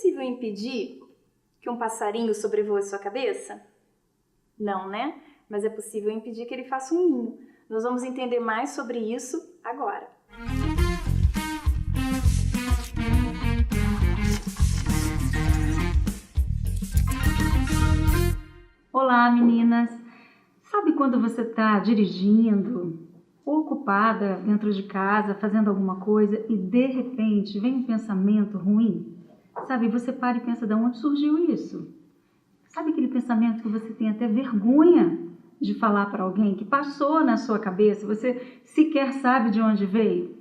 possível impedir que um passarinho sobrevoe sua cabeça? Não, né? Mas é possível impedir que ele faça um ninho. Nós vamos entender mais sobre isso agora. Olá, meninas! Sabe quando você está dirigindo ou ocupada dentro de casa, fazendo alguma coisa e de repente vem um pensamento ruim? Sabe, você para e pensa, de onde surgiu isso? Sabe aquele pensamento que você tem até vergonha de falar para alguém, que passou na sua cabeça, você sequer sabe de onde veio?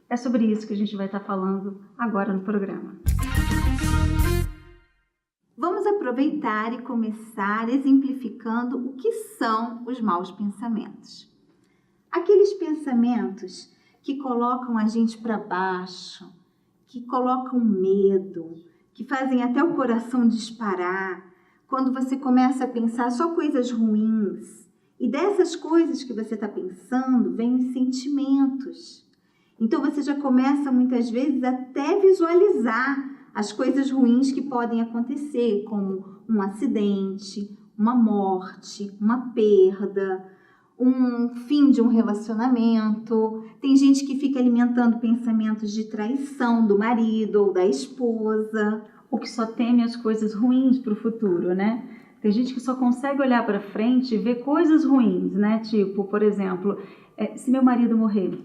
É sobre isso que a gente vai estar falando agora no programa. Vamos aproveitar e começar exemplificando o que são os maus pensamentos. Aqueles pensamentos que colocam a gente para baixo, que colocam medo, que fazem até o coração disparar, quando você começa a pensar só coisas ruins. E dessas coisas que você está pensando, vêm os sentimentos. Então você já começa muitas vezes até visualizar as coisas ruins que podem acontecer, como um acidente, uma morte, uma perda, um fim de um relacionamento. Tem gente que fica alimentando pensamentos de traição do marido ou da esposa. Ou que só teme as coisas ruins para o futuro, né? Tem gente que só consegue olhar para frente e ver coisas ruins, né? Tipo, por exemplo, se meu marido morrer,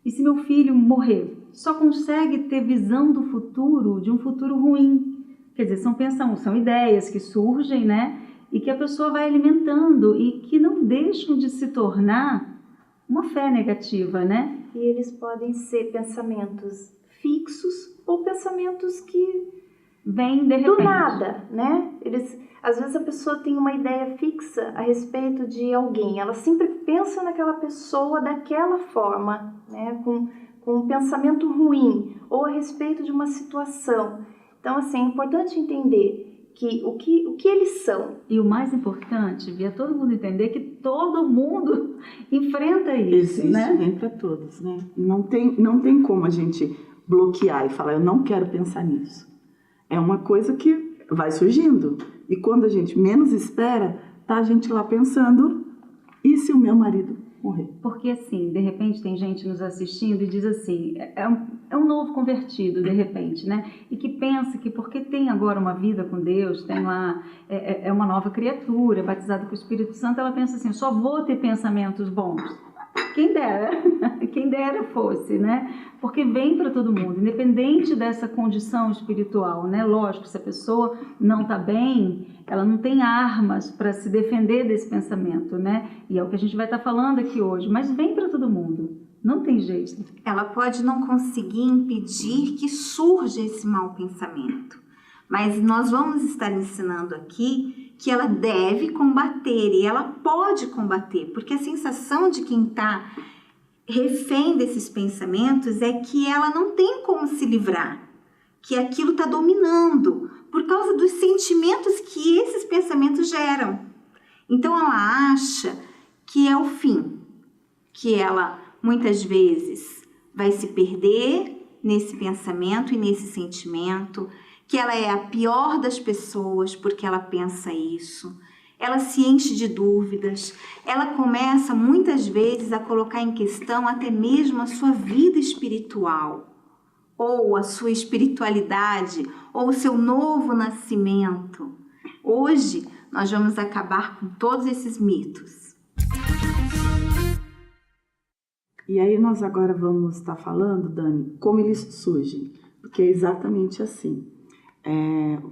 e se meu filho morrer, só consegue ter visão do futuro, de um futuro ruim. Quer dizer, são ideias que surgem, né? E que a pessoa vai alimentando e que não deixam de se tornar uma fé negativa, né? E eles podem ser pensamentos fixos ou pensamentos que vêm de repente. Do nada, né? Às vezes a pessoa tem uma ideia fixa a respeito de alguém, ela sempre pensa naquela pessoa daquela forma, né? Com um pensamento ruim ou a respeito de uma situação. Então, assim, é importante entender o que eles são. E o mais importante é todo mundo entender que todo mundo enfrenta isso, existe, né? Vem para todos, né? Não tem como a gente bloquear e falar, eu não quero pensar nisso. É uma coisa que vai surgindo. E quando a gente menos espera, tá a gente lá pensando, e se o meu marido morrer? Porque assim, de repente tem gente nos assistindo e diz assim, é um novo convertido, de repente, né? E que pensa que porque tem agora uma vida com Deus, tem lá, é uma nova criatura, batizada com o Espírito Santo, ela pensa assim, só vou ter pensamentos bons. Quem dera fosse, né? Porque vem para todo mundo, independente dessa condição espiritual, né? Lógico, se a pessoa não está bem, ela não tem armas para se defender desse pensamento, né? E é o que a gente vai estar falando aqui hoje, mas vem para todo mundo, não tem jeito. Ela pode não conseguir impedir que surja esse mau pensamento, mas nós vamos estar ensinando aqui que ela deve combater e ela pode combater, porque a sensação de quem está refém desses pensamentos é que ela não tem como se livrar, que aquilo está dominando por causa dos sentimentos que esses pensamentos geram. Então ela acha que é o fim, que ela muitas vezes vai se perder nesse pensamento e nesse sentimento, que ela é a pior das pessoas porque ela pensa isso. Ela se enche de dúvidas, ela começa muitas vezes a colocar em questão até mesmo a sua vida espiritual, ou a sua espiritualidade, ou o seu novo nascimento. Hoje nós vamos acabar com todos esses mitos. E aí nós agora vamos estar falando, Dani, como eles surgem, porque é exatamente assim.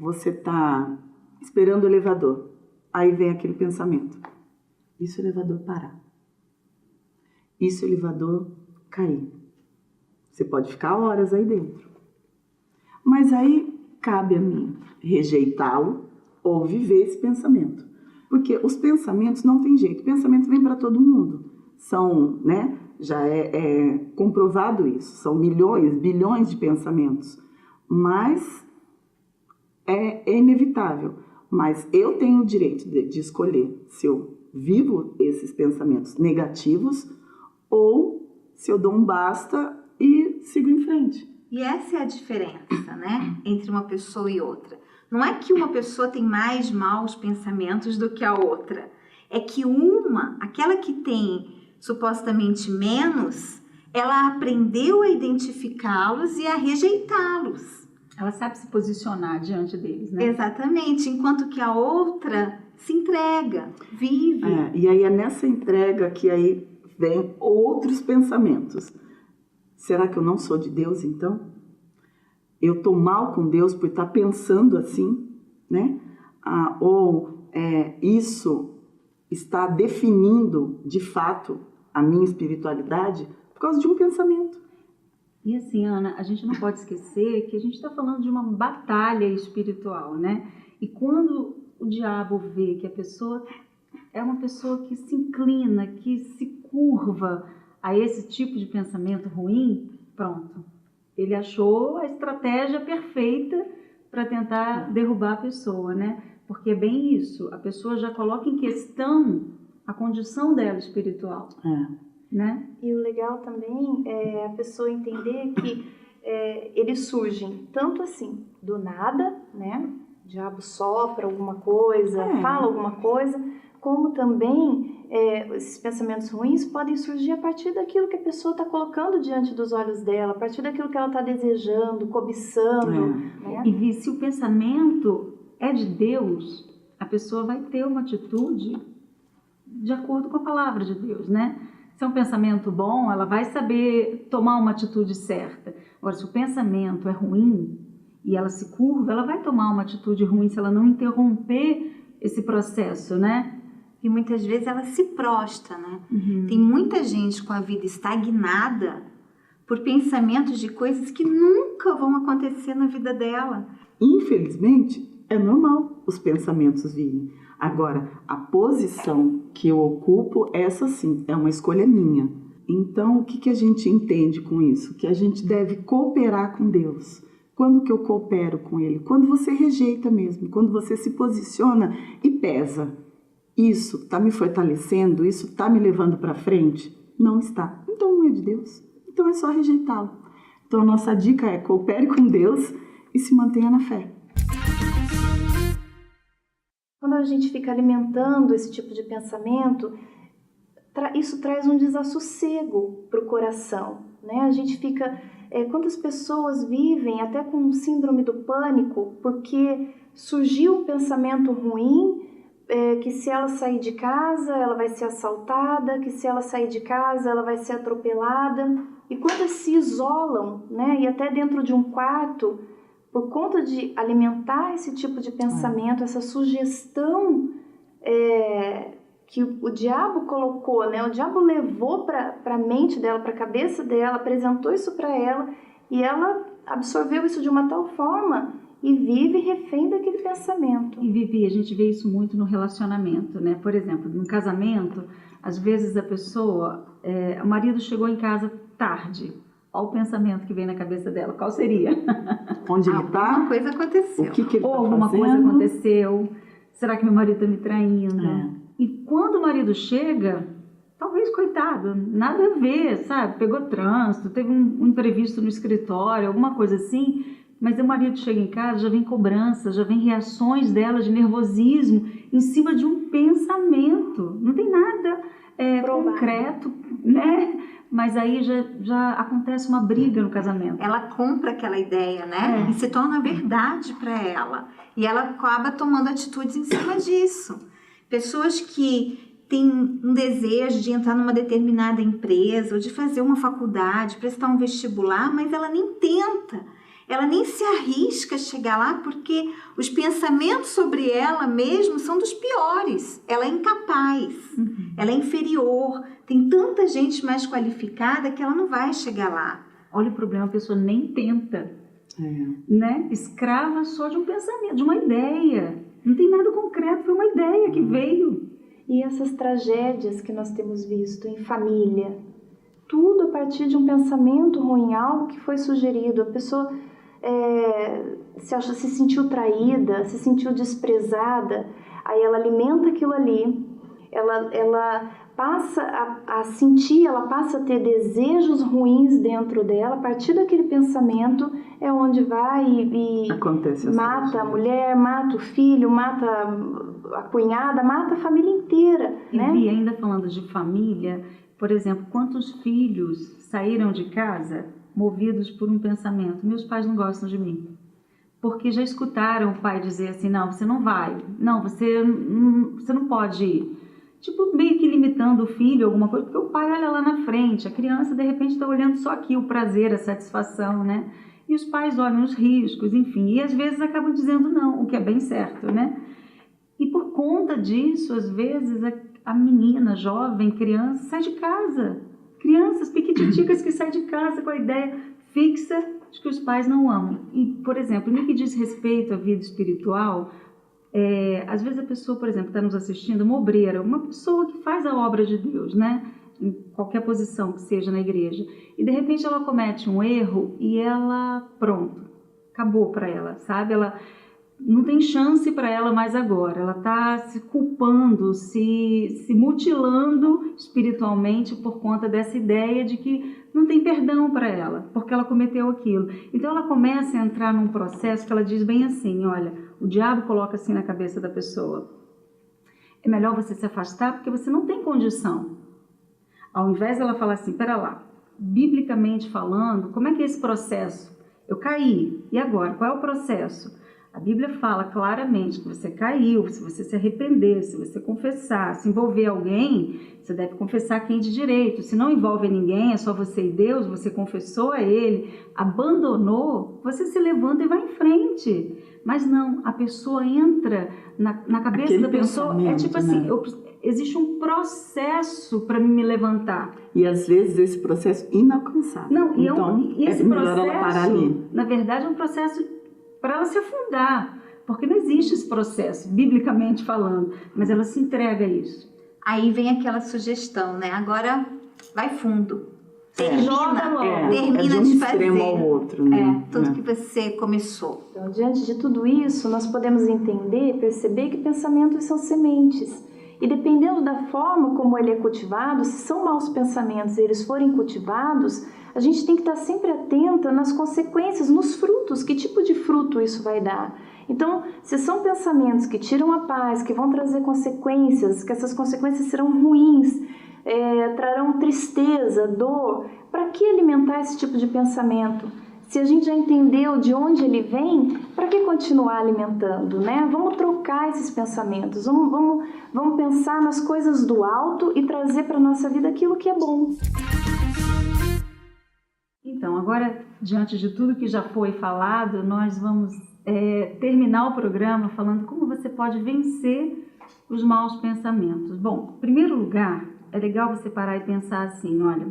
Você está esperando o elevador, aí vem aquele pensamento, e se o elevador parar? E se o elevador cair? Você pode ficar horas aí dentro. Mas aí cabe a mim rejeitá-lo ou viver esse pensamento. Porque os pensamentos não tem jeito, o pensamento vem para todo mundo. São, né, já é comprovado isso, são milhões, bilhões de pensamentos. Mas é inevitável. Mas eu tenho o direito de escolher se eu vivo esses pensamentos negativos ou se eu dou um basta e sigo em frente. E essa é a diferença, né, entre uma pessoa e outra. Não é que uma pessoa tem mais maus pensamentos do que a outra. É que aquela que tem supostamente menos, ela aprendeu a identificá-los e a rejeitá-los. Ela sabe se posicionar diante deles, né? Exatamente, enquanto que a outra se entrega, vive. E aí é nessa entrega que aí vem outros pensamentos. Será que eu não sou de Deus, então? Eu estou mal com Deus por estar pensando assim, né? Isso está definindo, de fato, a minha espiritualidade por causa de um pensamento. E assim, Ana, a gente não pode esquecer que a gente está falando de uma batalha espiritual, né? E quando o diabo vê que a pessoa é uma pessoa que se inclina, que se curva a esse tipo de pensamento ruim, pronto. Ele achou a estratégia perfeita para tentar derrubar a pessoa, né? Porque é bem isso, a pessoa já coloca em questão a condição dela espiritual, né? E o legal também é a pessoa entender que eles surgem tanto assim, do nada, né? O diabo sopra alguma coisa, fala alguma coisa, como também esses pensamentos ruins podem surgir a partir daquilo que a pessoa está colocando diante dos olhos dela, a partir daquilo que ela está desejando, cobiçando. Né? E se o pensamento é de Deus, a pessoa vai ter uma atitude de acordo com a palavra de Deus, né? Se é um pensamento bom, ela vai saber tomar uma atitude certa. Agora, se o pensamento é ruim e ela se curva, ela vai tomar uma atitude ruim se ela não interromper esse processo, né? E muitas vezes ela se prostra, né? Uhum. Tem muita gente com a vida estagnada por pensamentos de coisas que nunca vão acontecer na vida dela. Infelizmente, é normal os pensamentos virem. Agora, a posição que eu ocupo, essa sim, é uma escolha minha. Então, o que a gente entende com isso? Que a gente deve cooperar com Deus. Quando que eu coopero com Ele? Quando você rejeita mesmo, quando você se posiciona e pesa. Isso está me fortalecendo? Isso está me levando para frente? Não está. Então não é de Deus. Então é só rejeitá-lo. Então a nossa dica é coopere com Deus e se mantenha na fé. Quando a gente fica alimentando esse tipo de pensamento, isso traz um desassossego para o coração, né? A gente fica... quantas pessoas vivem até com síndrome do pânico porque surgiu um pensamento ruim, que se ela sair de casa ela vai ser assaltada, que se ela sair de casa ela vai ser atropelada. E quantas se isolam, né? E até dentro de um quarto, por conta de alimentar esse tipo de pensamento, essa sugestão que o diabo colocou, né? O diabo levou para a mente dela, para a cabeça dela, apresentou isso para ela e ela absorveu isso de uma tal forma e vive refém daquele pensamento. E Vivi, a gente vê isso muito no relacionamento, né? Por exemplo, no casamento, às vezes a pessoa, o marido chegou em casa tarde. Olha o pensamento que vem na cabeça dela. Qual seria? Onde ele está? Alguma coisa aconteceu. O que ele Ou tá alguma fazendo? coisa aconteceu. Será que meu marido está me traindo? E quando o marido chega, talvez, coitado, nada a ver, sabe? Pegou trânsito, teve um imprevisto no escritório, alguma coisa assim. Mas o marido chega em casa, já vem cobrança, já vem reações dela de nervosismo em cima de um pensamento. Não tem nada concreto, né? Mas aí já acontece uma briga no casamento. Ela compra aquela ideia, né? E se torna verdade para ela. E ela acaba tomando atitudes em cima disso. Pessoas que têm um desejo de entrar numa determinada empresa ou de fazer uma faculdade, prestar um vestibular, mas ela nem tenta. Ela nem se arrisca a chegar lá porque os pensamentos sobre ela mesma são dos piores. Ela é incapaz, ela é inferior. Tem tanta gente mais qualificada que ela não vai chegar lá. Olha o problema, a pessoa nem tenta, né? Escrava só de um pensamento, de uma ideia. Não tem nada concreto, foi uma ideia que veio. E essas tragédias que nós temos visto em família, tudo a partir de um pensamento ruim, algo que foi sugerido. A pessoa se sentiu traída, se sentiu desprezada, aí ela alimenta aquilo ali, ela passa a sentir, ela passa a ter desejos ruins dentro dela. A partir daquele pensamento é onde vai e mata a mulher, mata o filho, mata a cunhada, mata a família inteira, né? E ainda falando de família, por exemplo, quantos filhos saíram de casa movidos por um pensamento: meus pais não gostam de mim. Porque já escutaram o pai dizer assim: não, você não vai, não, você não pode ir. Tipo, meio que limitando o filho, alguma coisa, porque o pai olha lá na frente, a criança de repente está olhando só aqui o prazer, a satisfação, né? E os pais olham os riscos, enfim, e às vezes acabam dizendo não, o que é bem certo, né? E por conta disso, às vezes, a menina, jovem, criança, sai de casa. Crianças piquititicas que saem de casa com a ideia fixa de que os pais não amam. E, por exemplo, no que diz respeito à vida espiritual, às vezes a pessoa, por exemplo, está nos assistindo, uma obreira, uma pessoa que faz a obra de Deus, né? Em qualquer posição que seja na igreja, e de repente ela comete um erro e ela, pronto, acabou para ela, sabe? Ela não tem chance para ela mais agora, ela está se culpando, se mutilando espiritualmente por conta dessa ideia de que não tem perdão para ela, porque ela cometeu aquilo. Então ela começa a entrar num processo que ela diz bem assim: olha, o diabo coloca assim na cabeça da pessoa: é melhor você se afastar porque você não tem condição. Ao invés dela falar assim: pera lá, biblicamente falando, como é que é esse processo? Eu caí, e agora? Qual é o processo? A Bíblia fala claramente que você caiu, se você se arrepender, se você confessar, se envolver alguém, você deve confessar quem de direito. Se não envolve ninguém, é só você e Deus, você confessou a Ele, abandonou, você se levanta e vai em frente. Mas não, a pessoa entra na cabeça aquele da pessoa, é tipo assim, né? Existe um processo para me levantar. E às vezes esse processo inalcançável. Não, então e esse melhor processo, ela parar ali. na verdade, é um processo para ela se afundar, porque não existe esse processo, biblicamente falando, mas ela se entrega a isso. Aí vem aquela sugestão, né? Agora vai fundo. Termina de um de extremo fazer. ao outro, né? Tudo que você começou. Então, diante de tudo isso, nós podemos entender, perceber que pensamentos são sementes. E dependendo da forma como ele é cultivado, se são maus pensamentos e eles forem cultivados, a gente tem que estar sempre atenta nas consequências, nos frutos, que tipo de fruto isso vai dar. Então, se são pensamentos que tiram a paz, que vão trazer consequências, que essas consequências serão ruins, trarão tristeza, dor, para que alimentar esse tipo de pensamento? Se a gente já entendeu de onde ele vem, para que continuar alimentando, né? Vamos trocar esses pensamentos, vamos pensar nas coisas do alto e trazer para a nossa vida aquilo que é bom. Então, agora, diante de tudo que já foi falado, nós vamos terminar o programa falando como você pode vencer os maus pensamentos. Bom, em primeiro lugar, é legal você parar e pensar assim: olha,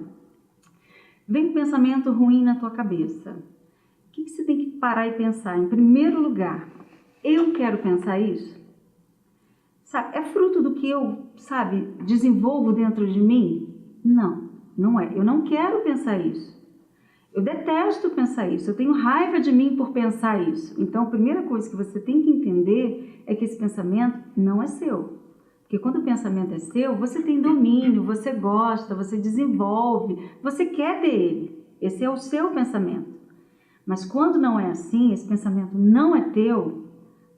vem um pensamento ruim na tua cabeça. O que você tem que parar e pensar? Em primeiro lugar, eu quero pensar isso? Sabe, é fruto do que eu, desenvolvo dentro de mim? Não, não é. Eu não quero pensar isso. Eu detesto pensar isso. Eu tenho raiva de mim por pensar isso. Então, a primeira coisa que você tem que entender é que esse pensamento não é seu. Porque quando o pensamento é seu, você tem domínio, você gosta, você desenvolve, você quer ter ele. Esse é o seu pensamento. Mas quando não é assim, esse pensamento não é teu,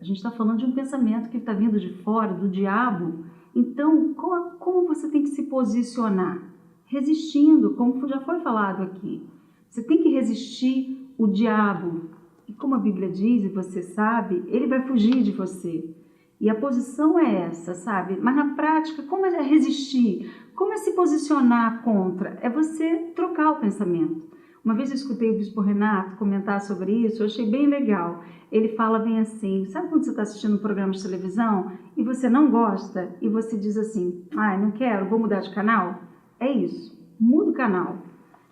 a gente está falando de um pensamento que está vindo de fora, do diabo. Então, como você tem que se posicionar? Resistindo, como já foi falado aqui. Você tem que resistir o diabo. E como a Bíblia diz, e você sabe, ele vai fugir de você. E a posição é essa, sabe? Mas na prática, como é resistir? Como é se posicionar contra? É você trocar o pensamento. Uma vez eu escutei o Bispo Renato comentar sobre isso, eu achei bem legal. Ele fala bem assim: sabe quando você está assistindo um programa de televisão e você não gosta e você diz assim: não quero, vou mudar de canal? É isso, muda o canal.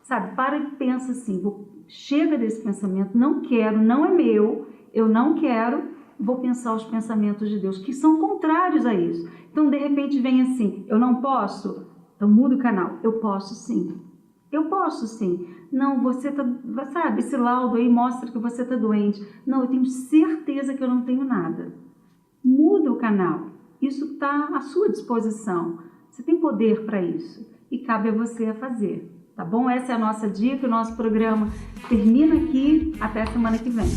Sabe, para e pensa assim: chega desse pensamento, não quero, não é meu, eu não quero, vou pensar os pensamentos de Deus, que são contrários a isso. Então, de repente, vem assim: eu não posso, então muda o canal. Eu posso sim. Eu posso sim. Não, você tá, sabe, esse laudo aí mostra que você está doente. Não, eu tenho certeza que eu não tenho nada. Muda o canal. Isso está à sua disposição. Você tem poder para isso e cabe a você a fazer, tá bom? Essa é a nossa dica, o nosso programa termina aqui. Até semana que vem.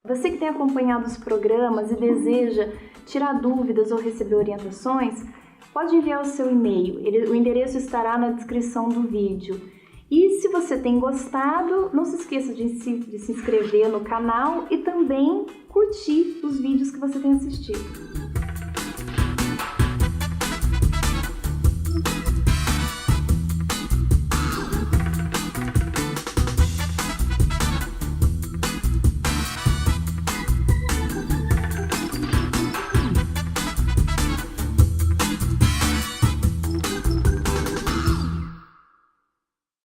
Você que tem acompanhado os programas e deseja tirar dúvidas ou receber orientações, pode enviar o seu e-mail. O endereço estará na descrição do vídeo. E se você tem gostado, não se esqueça de se inscrever no canal e também curtir os vídeos que você tem assistido.